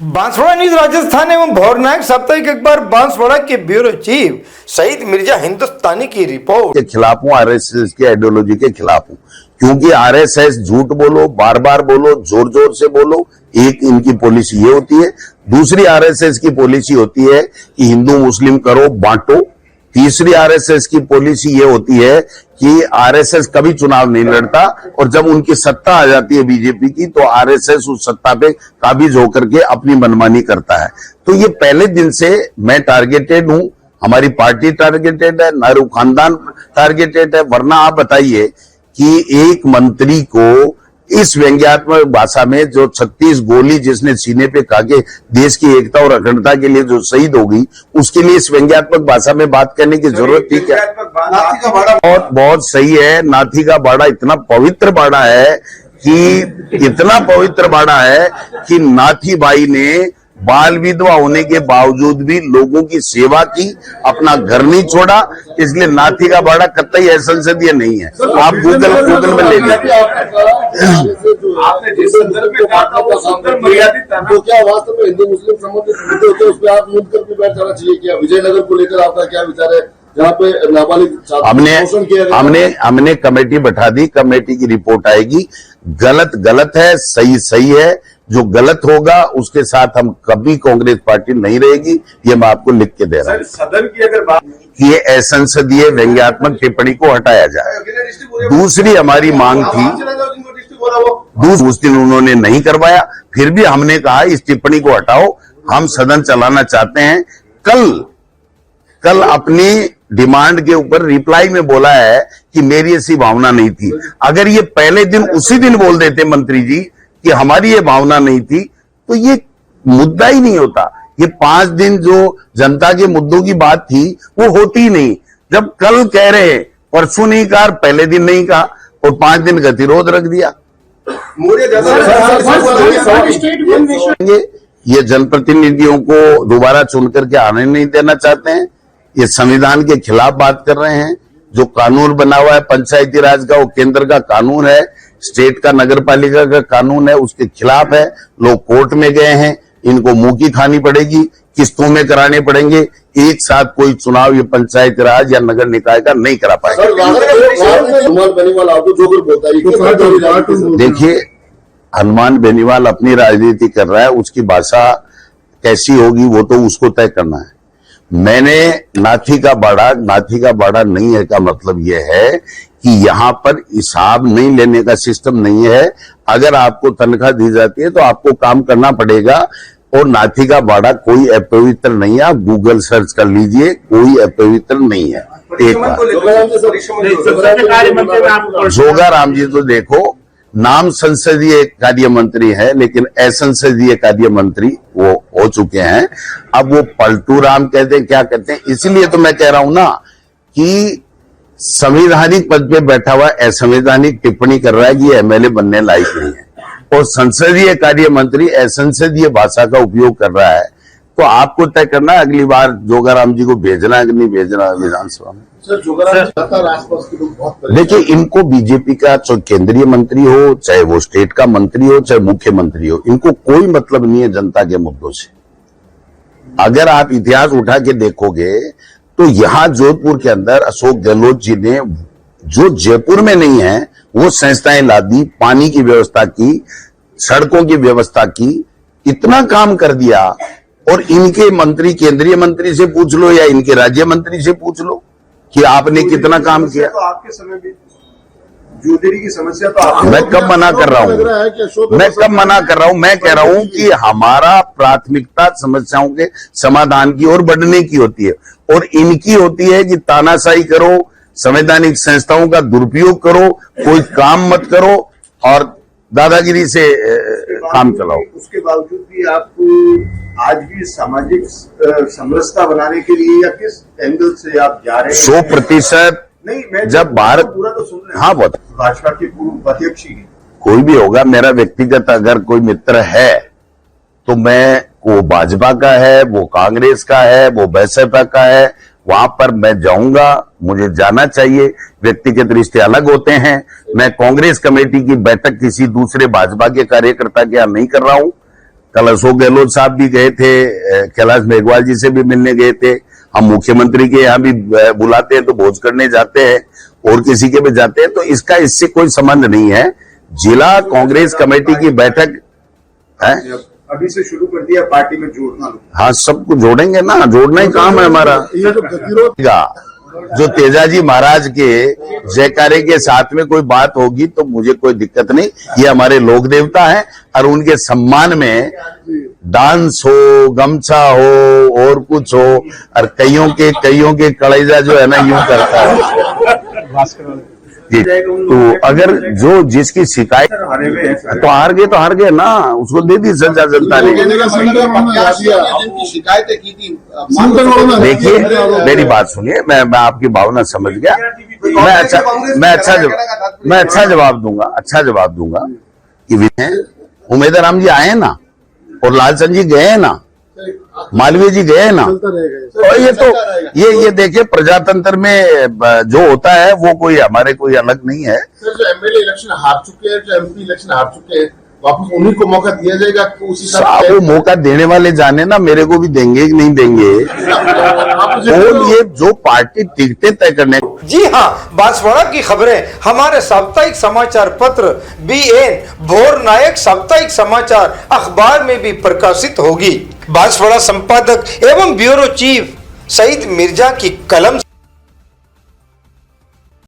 Banswara news Rajasthan एवं भौरनायक साप्ताहिक अखबार बांसवाड़ा के ब्यूरो चीफ सईद मिर्जा हिंदुस्तानी की रिपोर्ट के खिलाफ हूँ, आरएसएस की आइडियोलॉजी के खिलाफ हूँ, क्योंकि आरएसएस झूठ बोलो, बार बार बोलो, जोर जोर से बोलो, एक इनकी पॉलिसी ये होती है। दूसरी आरएसएस की पॉलिसी होती है कि हिंदू मुस्लिम करो, बांटो। तीसरी आरएसएस की पॉलिसी ये होती है कि आरएसएस कभी चुनाव नहीं लड़ता और जब उनकी सत्ता आ जाती है बीजेपी की तो आरएसएस उस सत्ता पे काबिज होकर के अपनी मनमानी करता है। तो ये पहले दिन से मैं टारगेटेड हूं, हमारी पार्टी टारगेटेड है, नेहरू खानदान टारगेटेड है। वरना आप बताइए कि एक मंत्री को इस व्यंग्यात्मक भाषा में जो 36 गोली जिसने सीने पे खा के देश की एकता और अखंडता के लिए जो शहीद हो गई, उसके लिए इस व्यंग्यात्मक भाषा में बात करने की जरूरत थी क्या? बहुत बहुत सही है। नाथी का बाड़ा इतना पवित्र बाड़ा है कि नाथी भाई ने बाल विधवा होने के बावजूद भी लोगों की सेवा की, अपना घर नहीं छोड़ा। इसलिए नाथी का बाड़ा कतई असंसदीय नहीं है। आप गूगल में ले लीजिए। आपने जिस संदर्भ में कहा था वो संदर्भ मर्यादित था, तो क्या वास्तव में हिंदू मुस्लिम संबंधित मुद्दे होते हैं उस पर आप मूव करके बैठ जाना चाहिए क्या? विजयनगर को लेकर आपका क्या विचार है, जहाँ पे नाबालिग हमने कमेटी बैठा दी, कमेटी की रिपोर्ट आएगी। गलत है, सही है। जो गलत होगा उसके साथ हम कभी कांग्रेस पार्टी नहीं रहेगी, ये मैं आपको लिख के दे रहा हूँ। सदन की अगर बात ये असंसदीय व्यंग्यात्मक टिप्पणी को हटाया जाए। दूसरी हमारी मांग थी, उस दिन उन्होंने नहीं करवाया, फिर भी हमने कहा इस टिप्पणी को हटाओ, हम सदन चलाना चाहते हैं। कल अपनी डिमांड के ऊपर रिप्लाई में बोला है कि मेरी ऐसी भावना नहीं थी। अगर ये पहले दिन उसी दिन बोल देते मंत्री जी कि हमारी ये भावना नहीं थी तो ये मुद्दा ही नहीं होता। ये 5 दिन जो जनता के मुद्दों की बात थी वो होती ही नहीं। जब कल कह रहे, परसों नहीं कहा, पहले दिन नहीं कहा और 5 दिन गतिरोध रख दिया। ये जनप्रतिनिधियों को दोबारा चुन करके आने नहीं देना चाहते हैं। ये संविधान के खिलाफ बात कर रहे हैं। जो कानून बना हुआ है पंचायती राज का, वो केंद्र का कानून है, स्टेट का नगर पालिका का कानून है, उसके खिलाफ है। लोग कोर्ट में गए हैं, इनको मुंह की खानी पड़ेगी, किस्तों में कराने पड़ेंगे। एक साथ कोई चुनाव ये पंचायती राज या नगर निकाय का नहीं करा पाएगा। देखिए, हनुमान बेनीवाल अपनी राजनीति कर रहा है, उसकी भाषा कैसी होगी वो तो उसको तय करना है। मैंने नाथी का बाड़ा नहीं है का मतलब यह है कि यहाँ पर हिसाब नहीं लेने का सिस्टम नहीं है। अगर आपको तनख्वाह दी जाती है तो आपको काम करना पड़ेगा। और नाथी का बाड़ा कोई अपवित्र नहीं है, आप गूगल सर्च कर लीजिए, कोई अपवित्र नहीं है। एक बार जोगा राम जी तो देखो, नाम संसदीय कार्य मंत्री है लेकिन असंसदीय कार्य मंत्री वो हो चुके हैं। अब वो पलटू राम कहते हैं, क्या कहते हैं। इसलिए तो मैं कह रहा हूं ना कि संवैधानिक पद पे बैठा हुआ असंवैधानिक टिप्पणी कर रहा है कि एमएलए बनने लायक नहीं है, और संसदीय कार्य मंत्री असंसदीय भाषा का उपयोग कर रहा है। तो आपको तय करना है अगली बार जोगाराम जी को भेजना है कि नहीं भेजना विधानसभा में। देखिए, इनको बीजेपी का चाहे केंद्रीय मंत्री हो, चाहे वो स्टेट का मंत्री हो, चाहे मुख्यमंत्री हो, इनको कोई मतलब नहीं है जनता के मुद्दों से। अगर आप इतिहास उठा के देखोगे तो यहां जोधपुर के अंदर अशोक गहलोत जी ने जो जयपुर में नहीं है वो संस्थाएं ला दी, पानी की व्यवस्था की, सड़कों की व्यवस्था की, इतना काम कर दिया। और इनके मंत्री केंद्रीय मंत्री से पूछ लो या इनके राज्य मंत्री से पूछ लो कि आपने कितना काम किया। तो आपके समय में जूदेरी की समस्या तो मैं कब मना कर रहा हूं, मैं कह रहा हूं कि हमारा प्राथमिकता समस्याओं के समाधान की ओर बढ़ने की होती है, और इनकी होती है कि तानाशाही करो, संवैधानिक संस्थाओं का दुरुपयोग करो, कोई काम मत करो और दादागिरी से काम चलाओ। उसके बावजूद भी आपको आज भी सामाजिक समरसता बनाने के लिए या किस एंगल से आप जा रहे हैं? 100% नहीं, मैं जब भारत पूरा तो सुन रहे हैं। हाँ, बहुत भाजपा के पूर्व उपाध्यक्ष ही कोई भी होगा, मेरा व्यक्तिगत अगर कोई मित्र है तो मैं, वो भाजपा का है, वो कांग्रेस का है, वो बसपा का है, वहां पर मैं जाऊंगा, मुझे जाना चाहिए। व्यक्तिगत रिश्ते अलग होते हैं। मैं कांग्रेस कमेटी की बैठक किसी दूसरे भाजपा के कार्यकर्ता के यहाँ नहीं कर रहा हूं। कल अशोक गहलोत साहब भी गए थे, कैलाश मेघवाल जी से भी मिलने गए थे। हम मुख्यमंत्री के यहाँ भी बुलाते हैं तो भोज करने जाते हैं और किसी के भी जाते हैं, तो इसका इससे कोई संबंध नहीं है। जिला कांग्रेस कमेटी की बैठक है, अभी से शुरू कर दिया पार्टी में जोड़ना। हाँ सबको जोड़ेंगे ना, जोड़ना ही काम है हमारा। ये जो गतिरोध जो तेजाजी महाराज के जयकारे के साथ में कोई बात होगी तो मुझे कोई दिक्कत नहीं। ये हमारे लोक देवता हैं और उनके सम्मान में डांस हो, गमछा हो और कुछ हो, और कईयों के कलेजा जो है ना यूं करता है जी। तो अगर जो जिसकी शिकायत तो हार गए ना, उसको दे दी सजा जनता ने। जिनकी शिकायतें की थी देखिए मेरी बात सुनिए, मैं आपकी भावना समझ गया। मैं अच्छा जवाब दूंगा कि उमेदवार राम जी आए ना, और लालचंद जी गए हैं ना, मालवीय जी गए ना, और ये देखिए प्रजातंत्र में जो होता है वो कोई हमारे कोई अलग नहीं है। सर जो एमएलए इलेक्शन हार चुके हैं, जो एमपी इलेक्शन हार चुके हैं, वापस उन्हीं को मौका दिया जाएगा? उसी वो मौका देने वाले जाने ना, मेरे को भी देंगे कि नहीं देंगे, और ये जो पार्टी टिकटें तय करने। जी हाँ, बांसवाड़ा की खबरें हमारे साप्ताहिक समाचार पत्र BN भोर नायक साप्ताहिक समाचार अखबार में भी प्रकाशित होगी। बांसवाड़ा संपादक एवं ब्यूरो चीफ सईद मिर्जा की कलम